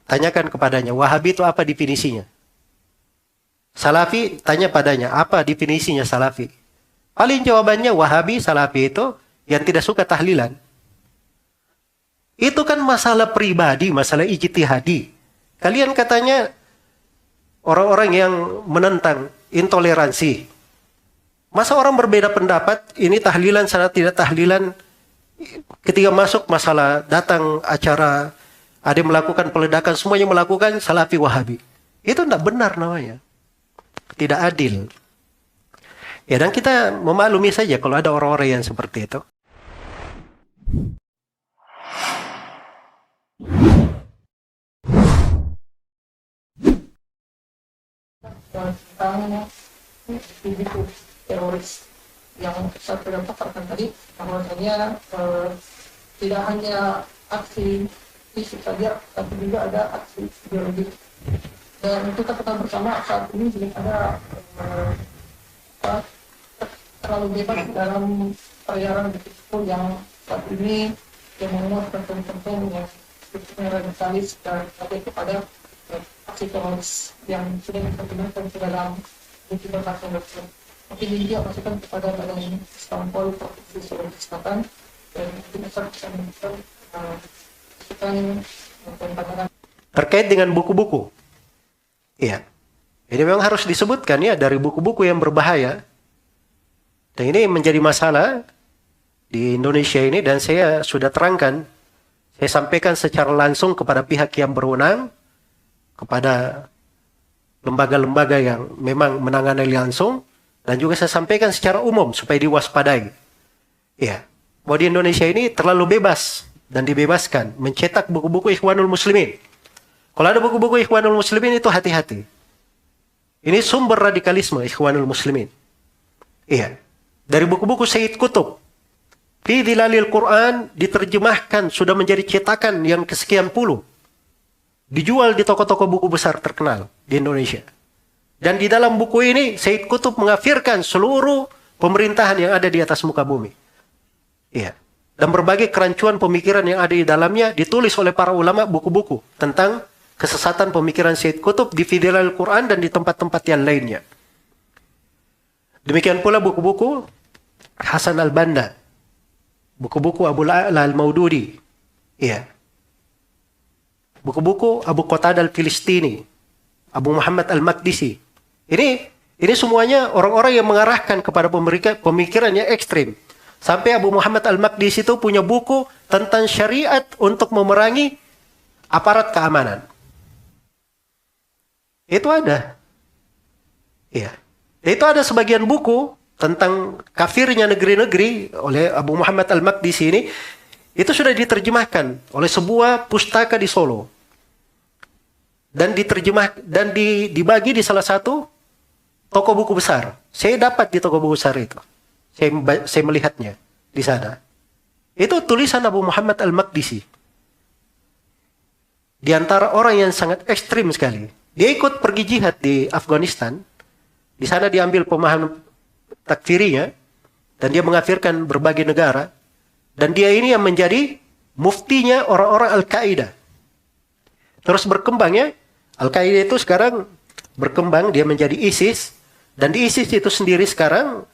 Tanyakan kepadanya, Wahabi itu apa definisinya? Salafi, tanya padanya, apa definisinya Salafi? Paling jawabannya Wahabi, Salafi itu yang tidak suka tahlilan. Itu kan masalah pribadi, masalah ijtihadi. Kalian katanya orang-orang yang menentang intoleransi. Masa orang berbeda pendapat, ini tahlilan, sana tidak tahlilan. Ketika masuk masalah datang acara, ada yang melakukan peledakan, semuanya melakukan Salafi Wahabi. Itu tidak benar namanya. Tidak adil. Ya, dan kita memaklumi saja kalau ada orang-orang yang seperti itu. Tentang individu teroris yang saya sudah paparkan tadi, bahwasanya tidak hanya aksi fisik saja, tapi juga ada aksi ideologi. Dan kita ketahui bersama saat ini belum ada terlalu bebas dalam perayaan itu yang saat ini yang memuat konten-konten yang sebetulnya radikalis dan sampai kepada aksi teroris yang sudah diterjemahkan ke dalam buku berkata dokter. Mungkin ini dia masukan kepada Badan Istanbul Provinsi Sulawesi Selatan dan mungkin bisa memberikan masukan dan pandangan Terkait dengan buku-buku. Iya. Ini memang harus disebutkan ya dari buku-buku yang berbahaya. Dan ini menjadi masalah di Indonesia ini dan saya sudah terangkan. Saya sampaikan secara langsung kepada pihak yang berwenang, kepada lembaga-lembaga yang memang menangani langsung, dan juga saya sampaikan secara umum supaya diwaspadai. Ya, bahwa di Indonesia ini terlalu bebas dan dibebaskan mencetak buku-buku Ikhwanul Muslimin. Kalau ada buku-buku Ikhwanul Muslimin itu hati-hati. Ini sumber radikalisme Ikhwanul Muslimin. Iya. Dari buku-buku Sayyid Qutb, Fi Dhilalil Quran diterjemahkan sudah menjadi cetakan yang kesekian puluh. Dijual di toko-toko buku besar terkenal di Indonesia. Dan di dalam buku ini Sayyid Qutb mengafirkan seluruh pemerintahan yang ada di atas muka bumi. Iya. Dan berbagai kerancuan pemikiran yang ada di dalamnya ditulis oleh para ulama buku-buku tentang kesesatan pemikiran Sayyid Qutb di Dhilalil Quran dan di tempat-tempat yang lainnya. Demikian pula buku-buku Hasan al-Banna, buku-buku Abu La'la al-Maududi, iya. Buku-buku Abu Qatadah al-Filistini, Abu Muhammad al-Maqdisi. Ini semuanya orang-orang yang mengarahkan kepada pemikiran yang ekstrim. Sampai Abu Muhammad al-Maqdisi itu punya buku tentang syariat untuk memerangi aparat keamanan. Itu ada. Iya. Itu ada sebagian buku tentang kafirnya negeri-negeri oleh Abu Muhammad al-Maqdisi ini. Itu sudah diterjemahkan oleh sebuah pustaka di Solo. Dan dibagi di salah satu toko buku besar. Saya dapat di toko buku besar itu. Saya melihatnya di sana. Itu tulisan Abu Muhammad al-Maqdisi. Di antara orang yang sangat ekstrim sekali. Dia ikut pergi jihad di Afghanistan. Di sana diambil pemahaman takfirinya. Dan dia mengafirkan berbagai negara. Dan dia ini yang menjadi muftinya orang-orang Al-Qaeda. Terus berkembang ya. Al-Qaeda itu sekarang berkembang, dia menjadi ISIS. Dan di ISIS itu sendiri sekarang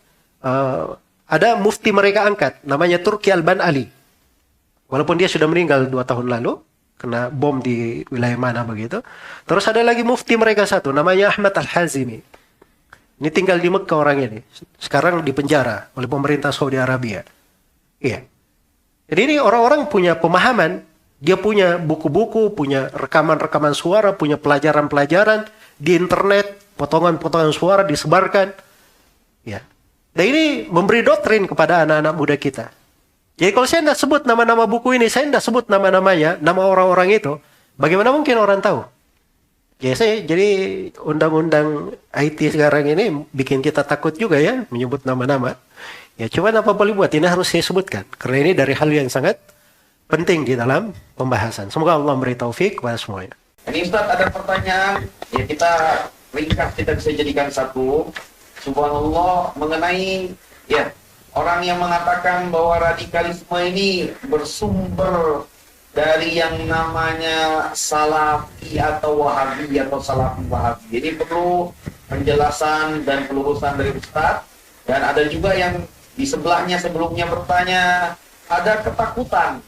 ada mufti mereka angkat. Namanya Turki Alban Ali. Walaupun dia sudah meninggal 2 tahun lalu. Kena bom di wilayah mana begitu. Terus ada lagi mufti mereka satu. Namanya Ahmad Al-Hazimi. Ini tinggal di Mekah orang ini. Sekarang di penjara oleh pemerintah Saudi Arabia. Iya. Jadi ini orang-orang punya pemahaman, dia punya buku-buku, punya rekaman-rekaman suara, punya pelajaran-pelajaran di internet, potongan-potongan suara disebarkan. Ya. Dan ini memberi doktrin kepada anak-anak muda kita. Jadi kalau saya tidak sebut nama-nama buku ini, saya tidak sebut nama-namanya, nama orang-orang itu, bagaimana mungkin orang tahu? Ya jadi undang-undang IT sekarang ini bikin kita takut juga ya, menyebut nama-nama. Ya cuman apa boleh buat, ini harus saya sebutkan. Karena ini dari hal yang sangat penting di dalam pembahasan. Semoga Allah memberi taufik kepada semuanya. Ini Ustaz ada pertanyaan, ya kita ringkas, kita bisa jadikan satu. Subhanallah mengenai ya orang yang mengatakan bahwa radikalisme ini bersumber dari yang namanya salafi atau wahabi atau salafi wahabi. Jadi perlu penjelasan dan pelurusan dari Ustaz. Dan ada juga yang di sebelahnya sebelumnya bertanya, ada ketakutan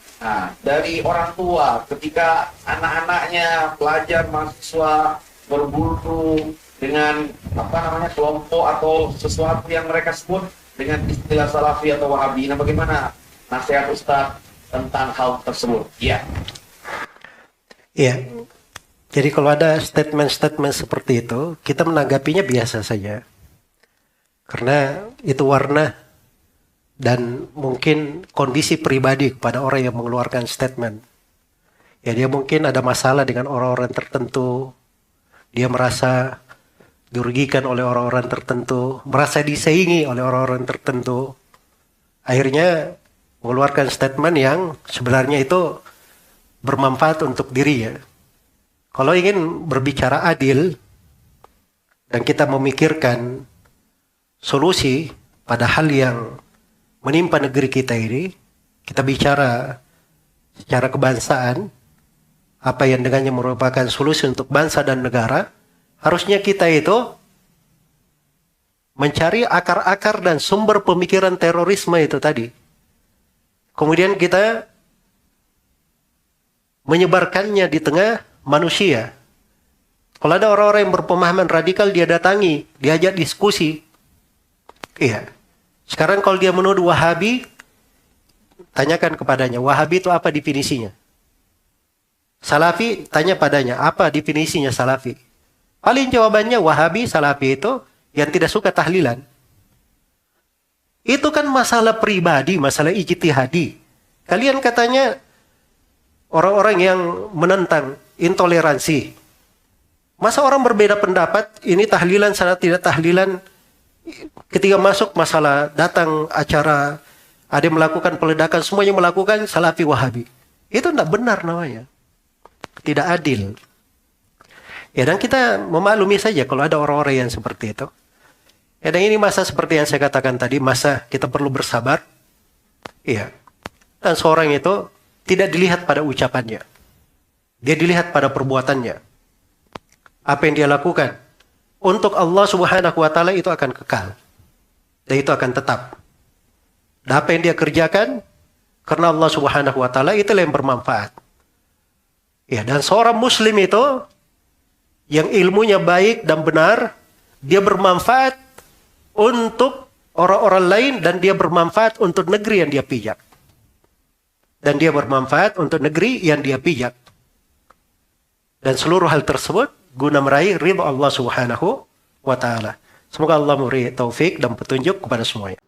dari orang tua ketika anak-anaknya, pelajar, mahasiswa berburu dengan kelompok atau sesuatu yang mereka sebut dengan istilah salafi atau wahabi. Nah, bagaimana nasihat Ustaz tentang hal tersebut? Ya. Iya. Jadi kalau ada statement-statement seperti itu, kita menanggapinya biasa saja. Karena itu warna dan mungkin kondisi pribadi kepada orang yang mengeluarkan statement. Ya, dia mungkin ada masalah dengan orang-orang tertentu. Dia merasa dirugikan oleh orang-orang tertentu, merasa disaingi oleh orang-orang tertentu. Akhirnya mengeluarkan statement yang sebenarnya itu bermanfaat untuk dirinya. Kalau ingin berbicara adil dan kita memikirkan solusi pada hal yang menimpa negeri kita ini, kita bicara secara kebangsaan, apa yang dengannya merupakan solusi untuk bangsa dan negara, harusnya kita itu mencari akar-akar dan sumber pemikiran terorisme itu tadi. Kemudian kita menyebarkannya di tengah manusia. Kalau ada orang-orang yang berpemahaman radikal, dia datangi, diajak diskusi. Iya. Sekarang kalau dia menuduh Wahabi, tanyakan kepadanya, Wahabi itu apa definisinya? Salafi, tanya padanya, apa definisinya Salafi? Paling jawabannya Wahabi, Salafi itu yang tidak suka tahlilan. Itu kan masalah pribadi, masalah ijtihadi. Kalian katanya orang-orang yang menentang intoleransi. Masa orang berbeda pendapat, ini tahlilan, sana tidak tahlilan. Ketika masuk masalah datang acara, ada yang melakukan peledakan, semuanya melakukan Salafi Wahabi. Itu tidak benar namanya. Tidak adil. Ya, dan kita memaklumi saja kalau ada orang-orang yang seperti itu. Ya, dan ini masa seperti yang saya katakan tadi, masa kita perlu bersabar. Iya. Dan seorang itu tidak dilihat pada ucapannya. Dia dilihat pada perbuatannya. Apa yang dia lakukan untuk Allah Subhanahu wa taala itu akan kekal. Dan itu akan tetap. Dan apa yang dia kerjakan karena Allah Subhanahu wa taala itulah yang bermanfaat. Ya, dan seorang muslim itu yang ilmunya baik dan benar, dia bermanfaat untuk orang-orang lain dan dia bermanfaat untuk negeri yang dia pijak. Dan dia bermanfaat untuk negeri yang dia pijak. Dan seluruh hal tersebut guna meraih ridha Allah Subhanahu wa taala. Semoga Allah memberi taufik dan petunjuk kepada semuanya.